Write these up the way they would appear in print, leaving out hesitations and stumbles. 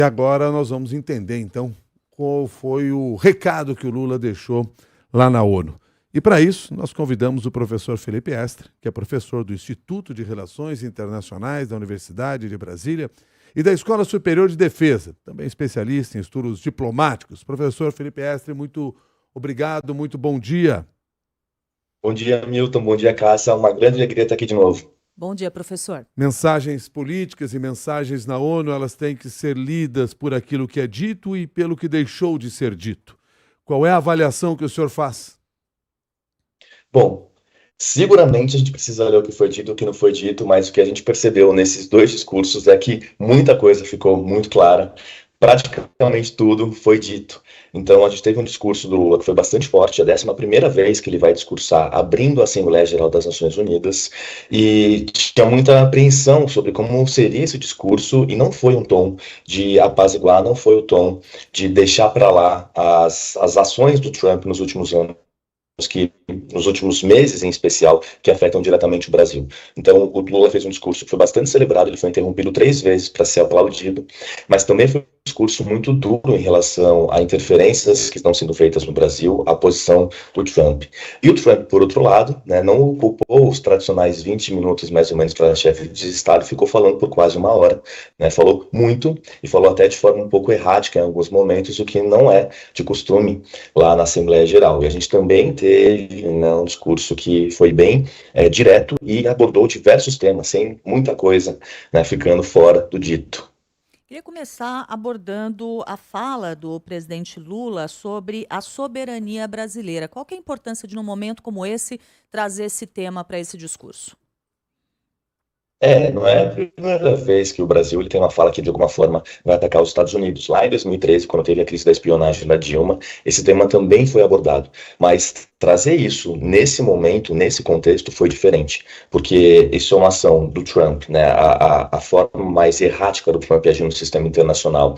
E agora nós vamos entender, então, qual foi o recado que o Lula deixou lá na ONU. E para isso, nós convidamos o professor Felipe Estre, que é professor do Instituto de Relações Internacionais da Universidade de Brasília e da Escola Superior de Defesa, também especialista em estudos diplomáticos. Professor Felipe Estre, muito obrigado, muito bom dia. Bom dia, Milton. Bom dia, Cássia. Uma grande alegria estar aqui de novo. Bom dia, professor. Mensagens políticas e mensagens na ONU, elas têm que ser lidas por aquilo que é dito e pelo que deixou de ser dito. Qual é a avaliação que o senhor faz? Bom, seguramente a gente precisa ler o que foi dito e o que não foi dito, mas o que a gente percebeu nesses dois discursos é que muita coisa ficou muito clara. Praticamente tudo foi dito. Então, a gente teve um discurso do Lula que foi bastante forte, a 11ª vez que ele vai discursar abrindo a Assembleia Geral das Nações Unidas, e tinha muita apreensão sobre como seria esse discurso, e não foi um tom de apaziguar, não foi o tom de deixar para lá as ações do Trump nos últimos anos, que nos últimos meses em especial, que afetam diretamente o Brasil. Então, o Lula fez um discurso que foi bastante celebrado, ele foi interrompido 3 vezes para ser aplaudido, mas também foi um discurso muito duro em relação a interferências que estão sendo feitas no Brasil, a posição do Trump. E o Trump, por outro lado, não ocupou os tradicionais 20 minutos, mais ou menos, para chefe de Estado, ficou falando por quase 1 hora, falou muito, e falou até de forma um pouco errática em alguns momentos, o que não é de costume lá na Assembleia Geral. E a gente também teve um discurso que foi bem direto e abordou diversos temas, sem muita coisa ficando fora do dito. Queria começar abordando a fala do presidente Lula sobre a soberania brasileira. Qual que é a importância de, num momento como esse, trazer esse tema para esse discurso? Não é a primeira vez que o Brasil ele tem uma fala que, de alguma forma, vai atacar os Estados Unidos. Lá em 2013, quando teve a crise da espionagem da Dilma, esse tema também foi abordado. Mas trazer isso nesse momento, nesse contexto, foi diferente. Porque isso é uma ação do Trump, a forma mais errática do Trump agir no sistema internacional.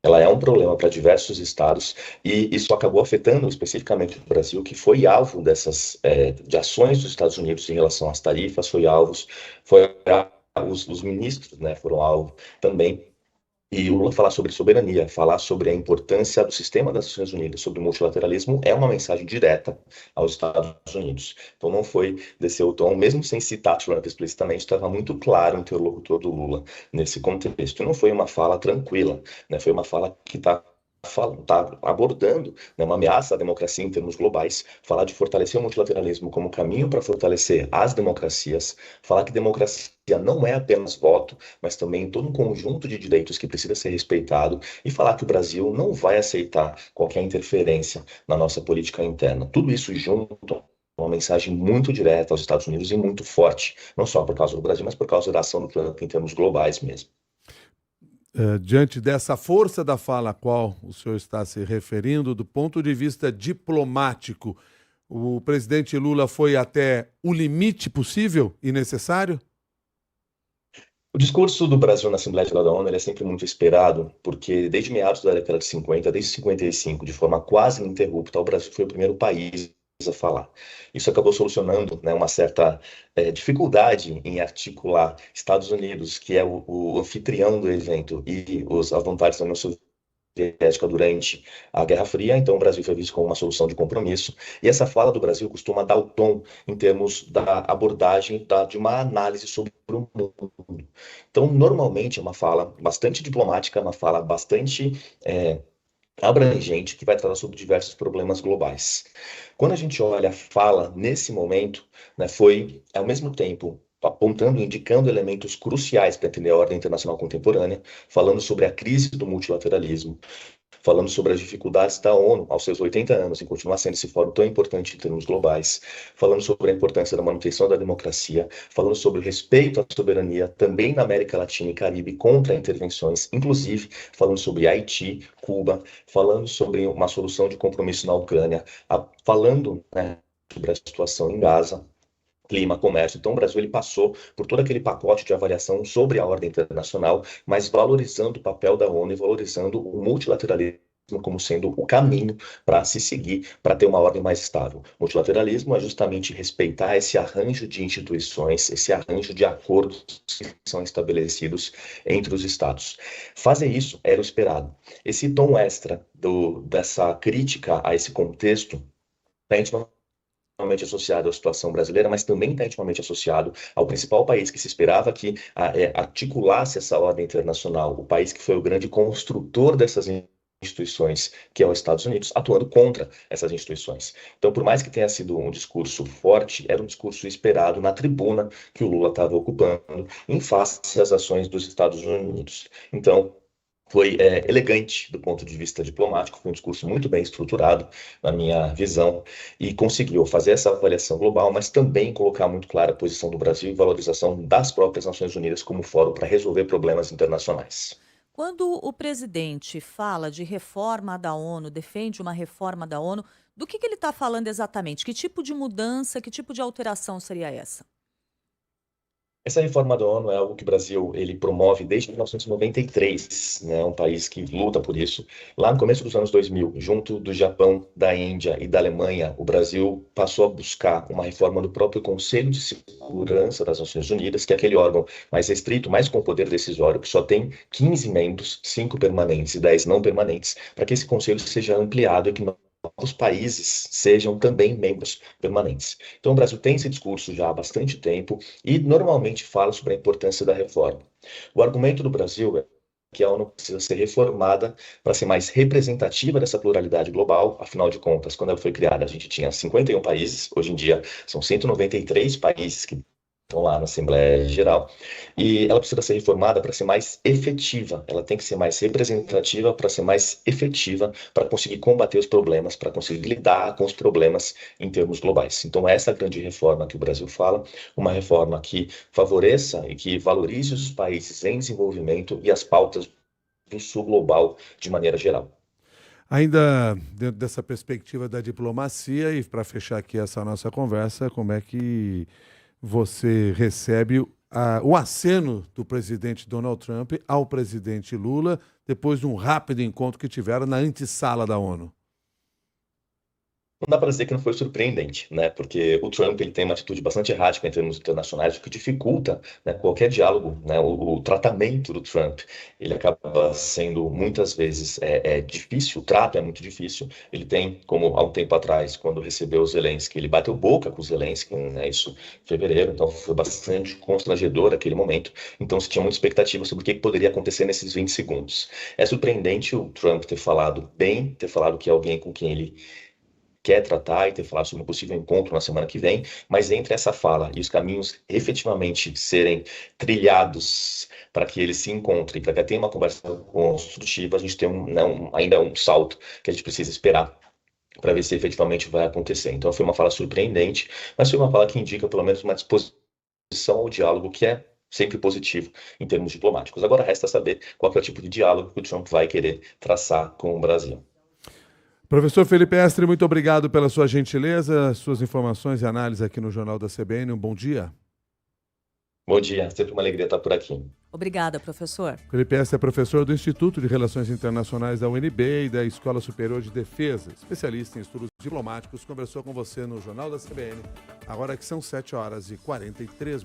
Ela é um problema para diversos estados e isso acabou afetando especificamente o Brasil, que foi alvo de ações dos Estados Unidos em relação às tarifas, os ministros foram alvo também. E o Lula falar sobre soberania, falar sobre a importância do sistema das Nações Unidas, sobre o multilateralismo, é uma mensagem direta aos Estados Unidos. Então não foi descer o tom, mesmo sem citar Trump explicitamente, estava muito claro o interlocutor do Lula nesse contexto. E não foi uma fala tranquila, foi uma fala que está abordando uma ameaça à democracia em termos globais, falar de fortalecer o multilateralismo como caminho para fortalecer as democracias, falar que democracia não é apenas voto, mas também todo um conjunto de direitos que precisa ser respeitado, e falar que o Brasil não vai aceitar qualquer interferência na nossa política interna. Tudo isso junto uma mensagem muito direta aos Estados Unidos e muito forte, não só por causa do Brasil, mas por causa da ação do Trump em termos globais mesmo. Diante dessa força da fala a qual o senhor está se referindo, do ponto de vista diplomático, o presidente Lula foi até o limite possível e necessário? O discurso do Brasil na Assembleia Geral da ONU é sempre muito esperado, porque desde meados da década de 50, desde 55, de forma quase ininterrupta, o Brasil foi o primeiro país a falar. Isso acabou solucionando uma certa dificuldade em articular Estados Unidos, que é o anfitrião do evento, e as vontades da União Soviética durante a Guerra Fria. Então o Brasil foi visto como uma solução de compromisso, e essa fala do Brasil costuma dar o tom em termos da abordagem de uma análise sobre o mundo. Então normalmente é uma fala bastante diplomática, uma fala bastante abrangente, que vai tratar sobre diversos problemas globais. Quando a gente olha a fala nesse momento, foi ao mesmo tempo apontando, indicando elementos cruciais para entender a ordem internacional contemporânea, falando sobre a crise do multilateralismo, falando sobre as dificuldades da ONU aos seus 80 anos em continuar sendo esse fórum tão importante em termos globais, falando sobre a importância da manutenção da democracia, falando sobre o respeito à soberania também na América Latina e Caribe contra intervenções, inclusive falando sobre Haiti, Cuba, falando sobre uma solução de compromisso na Ucrânia, falando sobre a situação em Gaza, clima, comércio. Então o Brasil ele passou por todo aquele pacote de avaliação sobre a ordem internacional, mas valorizando o papel da ONU e valorizando o multilateralismo como sendo o caminho para se seguir, para ter uma ordem mais estável. Multilateralismo é justamente respeitar esse arranjo de instituições, esse arranjo de acordos que são estabelecidos entre os Estados. Fazer isso era o esperado. Esse tom extra dessa crítica a esse contexto está intimamente associado à situação brasileira, mas também está intimamente associado ao principal país que se esperava que articulasse essa ordem internacional, o país que foi o grande construtor dessas instituições, que é os Estados Unidos, atuando contra essas instituições. Então, por mais que tenha sido um discurso forte, era um discurso esperado na tribuna que o Lula estava ocupando em face às ações dos Estados Unidos. Então, foi elegante do ponto de vista diplomático, foi um discurso muito bem estruturado, na minha visão, e conseguiu fazer essa avaliação global, mas também colocar muito clara a posição do Brasil e valorização das próprias Nações Unidas como fórum para resolver problemas internacionais. Quando o presidente fala de reforma da ONU, defende uma reforma da ONU, do que ele está falando exatamente? Que tipo de mudança, que tipo de alteração seria essa? Essa reforma da ONU é algo que o Brasil ele promove desde 1993, né? Um país que luta por isso. Lá no começo dos anos 2000, junto do Japão, da Índia e da Alemanha, o Brasil passou a buscar uma reforma do próprio Conselho de Segurança das Nações Unidas, que é aquele órgão mais restrito, mais com poder decisório, que só tem 15 membros, 5 permanentes e 10 não permanentes, para que esse conselho seja ampliado e que novos países sejam também membros permanentes. Então, o Brasil tem esse discurso já há bastante tempo e normalmente fala sobre a importância da reforma. O argumento do Brasil é que a ONU precisa ser reformada para ser mais representativa dessa pluralidade global. Afinal de contas, quando ela foi criada, a gente tinha 51 países, hoje em dia são 193 países que estão lá na Assembleia Geral, e ela precisa ser reformada para ser mais efetiva, ela tem que ser mais representativa para ser mais efetiva, para conseguir combater os problemas, para conseguir lidar com os problemas em termos globais. Então, essa é a grande reforma que o Brasil fala, uma reforma que favoreça e que valorize os países em desenvolvimento e as pautas do sul global de maneira geral. Ainda dentro dessa perspectiva da diplomacia, e para fechar aqui essa nossa conversa, como é que você recebe o aceno do presidente Donald Trump ao presidente Lula depois de um rápido encontro que tiveram na antessala da ONU? Não dá para dizer que não foi surpreendente, né? Porque o Trump ele tem uma atitude bastante errática em termos internacionais, o que dificulta, né, qualquer diálogo, né? O tratamento do Trump ele acaba sendo muitas vezes difícil, o trato é muito difícil. Ele tem, como há um tempo atrás, quando recebeu o Zelensky, ele bateu boca com o Zelensky, né? Isso em fevereiro, então foi bastante constrangedor aquele momento. Então se tinha muita expectativa sobre o que poderia acontecer nesses 20 segundos. É surpreendente o Trump ter falado bem, ter falado que é alguém com quem ele quer tratar e ter falado sobre um possível encontro na semana que vem, mas entre essa fala e os caminhos efetivamente serem trilhados para que eles se encontrem, para que tenha uma conversa construtiva, a gente tem ainda um salto que a gente precisa esperar para ver se efetivamente vai acontecer. Então foi uma fala surpreendente, mas foi uma fala que indica pelo menos uma disposição ao diálogo que é sempre positivo em termos diplomáticos. Agora resta saber qual é o tipo de diálogo que o Trump vai querer traçar com o Brasil. Professor Felipe Estre, muito obrigado pela sua gentileza, suas informações e análises aqui no Jornal da CBN. Um bom dia. Bom dia, sempre uma alegria estar por aqui. Obrigada, professor. Felipe Estre é professor do Instituto de Relações Internacionais da UNB e da Escola Superior de Defesa, especialista em estudos diplomáticos, conversou com você no Jornal da CBN, agora que são 7h43.